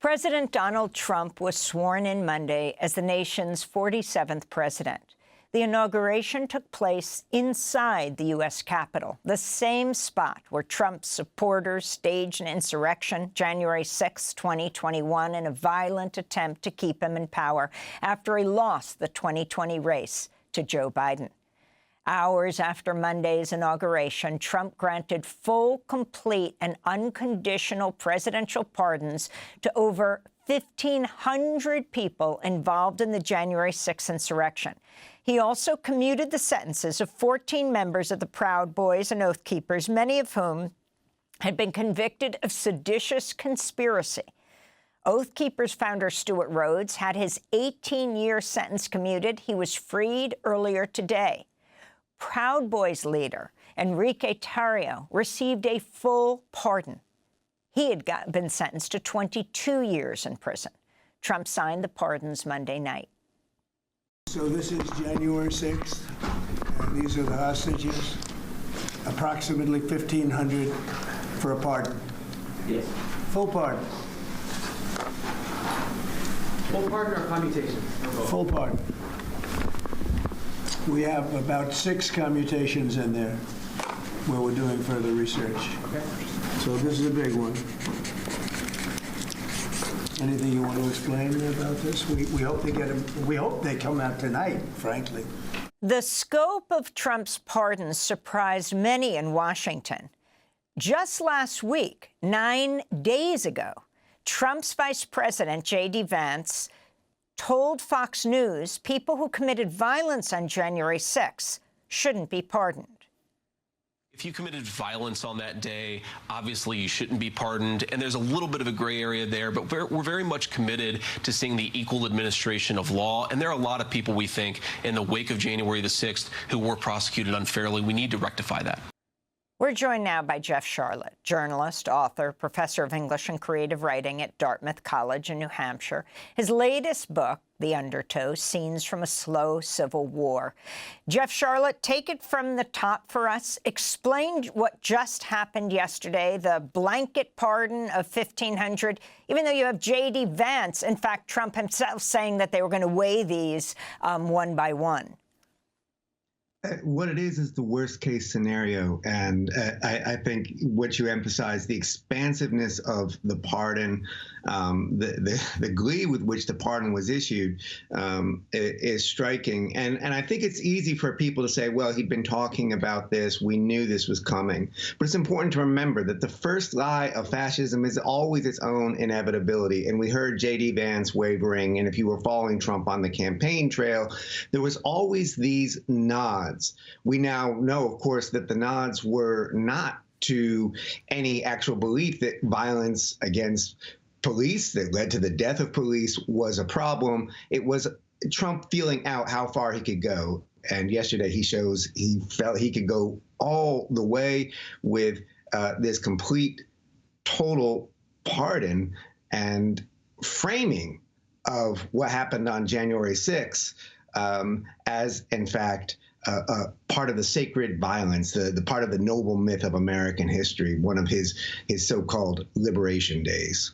President Donald Trump was sworn in Monday as the nation's 47th president. The inauguration took place inside the U.S. Capitol, the same spot where Trump's supporters staged an insurrection January 6, 2021, in a violent attempt to keep him in power after he lost the 2020 race to Joe Biden. Hours after Monday's inauguration, Trump granted full, complete, and unconditional presidential pardons to over 1,500 people involved in the January 6 insurrection. He also commuted the sentences of 14 members of the Proud Boys and Oath Keepers, many of whom had been convicted of seditious conspiracy. Oath Keepers founder Stuart Rhodes had his 18-year sentence commuted. He was freed earlier today. Proud Boys leader Enrique Tarrio received a full pardon. He had been sentenced to 22 years in prison. Trump signed the pardons Monday night. So this is January 6th, and these are the hostages. Approximately 1,500 for a pardon. Yes. Full pardon. Full pardon or commutation? Full pardon. We have about 6 commutations in there where we're doing further research. Okay. So this is a big one. Anything you want to explain about this? We hope they get them. We hope they come out tonight, frankly. The scope of Trump's pardons surprised many in Washington. Just last week, 9 days ago, Trump's vice president, J.D. Vance, told Fox News people who committed violence on January 6 shouldn't be pardoned. If you committed violence on that day, obviously you shouldn't be pardoned. And there's a little bit of a gray area there, but we're very much committed to seeing the equal administration of law. And there are a lot of people, we think, in the wake of January the 6th who were prosecuted unfairly. We need to rectify that. We're joined now by Jeff Sharlet, journalist, author, professor of English and creative writing at Dartmouth College in New Hampshire. His latest book, The Undertow, Scenes from a Slow Civil War. Jeff Sharlet, take it from the top for us. Explain what just happened yesterday, the blanket pardon of 1,500, even though you have J.D. Vance, in fact, Trump himself saying that they were going to weigh these one by one. What it is the worst case scenario. And I think what you emphasize, the expansiveness of the pardon, the glee with which the pardon was issued is striking. And I think it's easy for people to say, well, he'd been talking about this. We knew this was coming. But it's important to remember that the first lie of fascism is always its own inevitability. And we heard J.D. Vance wavering. And if you were following Trump on the campaign trail, there was always these nods. We now know, of course, that the nods were not to any actual belief that violence against police that led to the death of police was a problem. It was Trump feeling out how far he could go. And yesterday he shows he felt he could go all the way with this complete, total pardon and framing of what happened on January 6th as, in fact, part of the sacred violence, the part of the noble myth of American history, one of his so-called liberation days.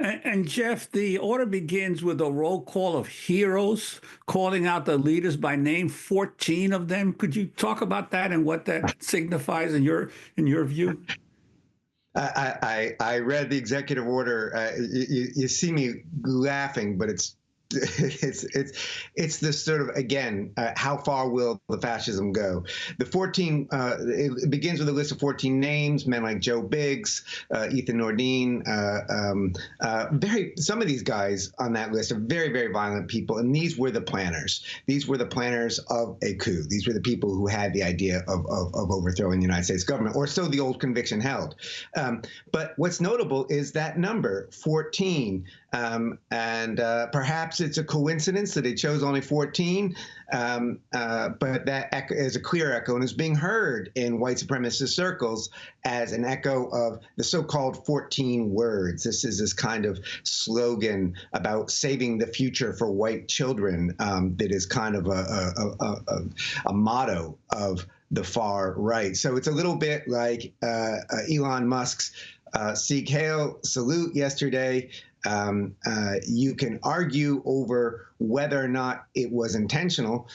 And Jeff, the order begins with a roll call of heroes, calling out the leaders by name, 14 of them. Could you talk about that and what that signifies in your view? I read the executive order. You see me laughing, but it's this sort of, again, how far will the fascism go? The 14, it begins with a list of 14 names, men like Joe Biggs, Ethan Nordine, some of these guys on that list are very, very violent people, and these were the planners. These were the planners of a coup. These were the people who had the idea of overthrowing the United States government, or so the old conviction held. But what's notable is that number, 14, and perhaps it's a coincidence that they chose only 14, but that is a clear echo and is being heard in white supremacist circles as an echo of the so-called 14 words. This is this kind of slogan about saving the future for white children that is kind of a motto of the far right. So it's a little bit like Elon Musk's Sieg Heil salute yesterday. You can argue over whether or not it was intentional.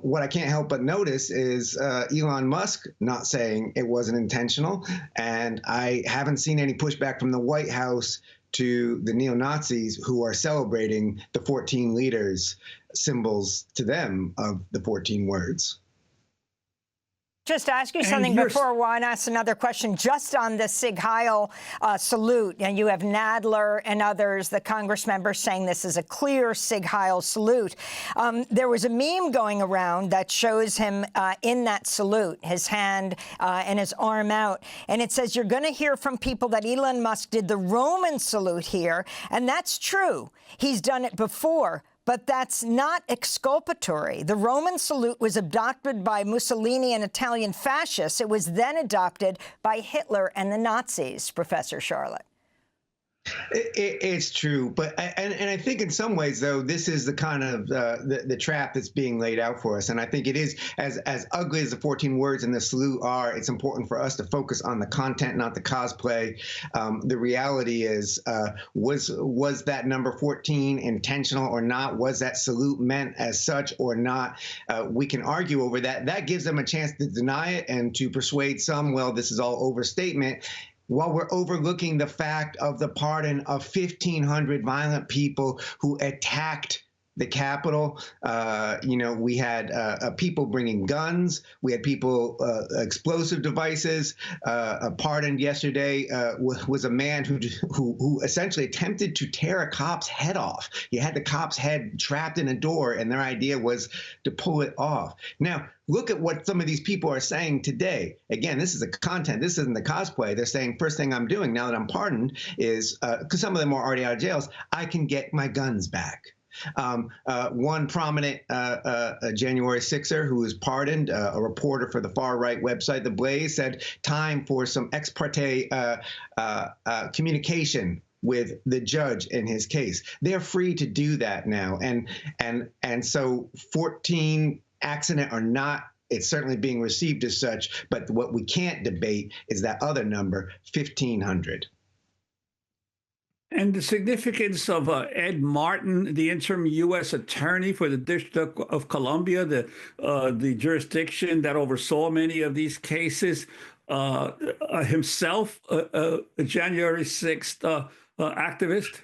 What I can't help but notice is Elon Musk not saying it wasn't intentional, and I haven't seen any pushback from the White House to the neo-Nazis who are celebrating the 14 leaders, symbols to them of the 14 words. Just ask you something before Juan asks another question, just on the Sieg Heil salute. And you have Nadler and others, the Congress members, saying this is a clear Sieg Heil salute. There was a meme going around that shows him in that salute, his hand and his arm out. And it says, you're going to hear from people that Elon Musk did the Roman salute here. And that's true. He's done it before. But that's not exculpatory. The Roman salute was adopted by Mussolini and Italian fascists. It was then adopted by Hitler and the Nazis, Professor Sharlet. It's true, but and I think in some ways, though, this is the kind of the trap that's being laid out for us. And I think it is, as ugly as the 14 words in the salute are, it's important for us to focus on the content, not the cosplay. The reality is, was that number 14 intentional or not? Was that salute meant as such or not? We can argue over that. That gives them a chance to deny it and to persuade some, well, this is all overstatement, while we're overlooking the fact of the pardon of 1,500 violent people who attacked the Capitol. We had people bringing guns. We had people, explosive devices. Pardoned yesterday was a man who essentially attempted to tear a cop's head off. He had the cop's head trapped in a door, and their idea was to pull it off. Now, look at what some of these people are saying today. Again, this is the content. This isn't the cosplay. They're saying, first thing I'm doing now that I'm pardoned is, because some of them are already out of jails, I can get my guns back. One prominent January 6er who was pardoned, a reporter for the far-right website The Blaze, said time for some ex parte communication with the judge in his case. They're free to do that now, and so 14 accident or not, it's certainly being received as such. But what we can't debate is that other number, 1,500. And the significance of Ed Martin, the interim U.S. attorney for the District of Columbia, the jurisdiction that oversaw many of these cases, himself a January 6th activist?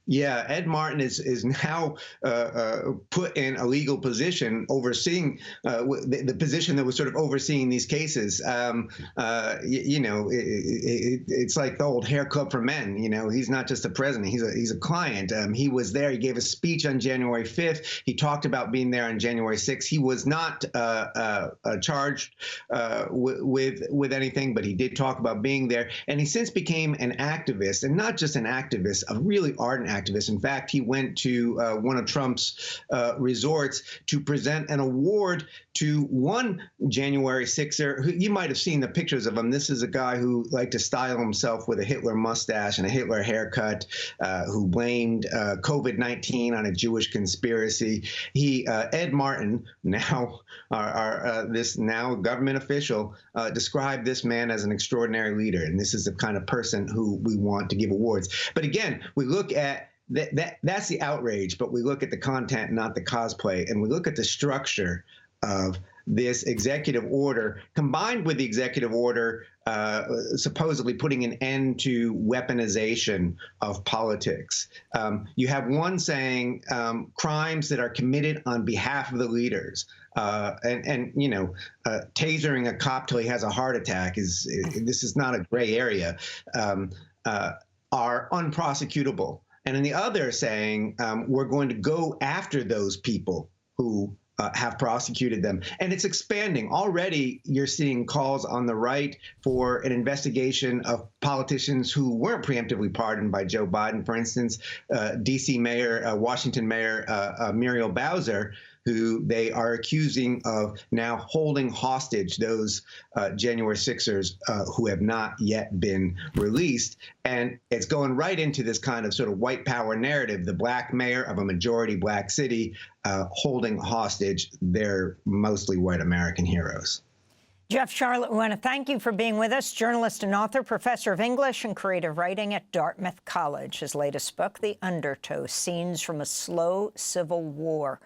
Yeah, Ed Martin is now put in a legal position overseeing the position that was sort of overseeing these cases. It's like the old hair club for men. He's not just a president; he's a client. He was there. He gave a speech on January 5th. He talked about being there on January 6th. He was not charged with anything, but he did talk about being there. And he since became an activist, and not just an activist, a really ardent activist. In fact, he went to one of Trump's resorts to present an award to one January 6er. Who, you might have seen the pictures of him. This is a guy who liked to style himself with a Hitler mustache and a Hitler haircut, who blamed COVID-19 on a Jewish conspiracy. Ed Martin, now this now government official, described this man as an extraordinary leader, and this is the kind of person who we want to give awards. But again, we look at that's the outrage, but we look at the content, not the cosplay, and we look at the structure of this executive order, combined with the executive order supposedly putting an end to weaponization of politics. You have one saying crimes that are committed on behalf of the leaders. Tasering a cop till he has a heart attack this is not a gray area, are unprosecutable. And in the other saying, we're going to go after those people who have prosecuted them. And it's expanding. Already, you're seeing calls on the right for an investigation of politicians who weren't preemptively pardoned by Joe Biden. For instance, D.C. Mayor, Washington Mayor Muriel Bowser, who they are accusing of now holding hostage those January 6ers who have not yet been released. And it's going right into this kind of sort of white power narrative, the black mayor of a majority black city holding hostage their mostly white American heroes. Jeff Sharlet, we want to thank you for being with us. Journalist and author, professor of English and creative writing at Dartmouth College. His latest book, The Undertow: Scenes from a Slow Civil War.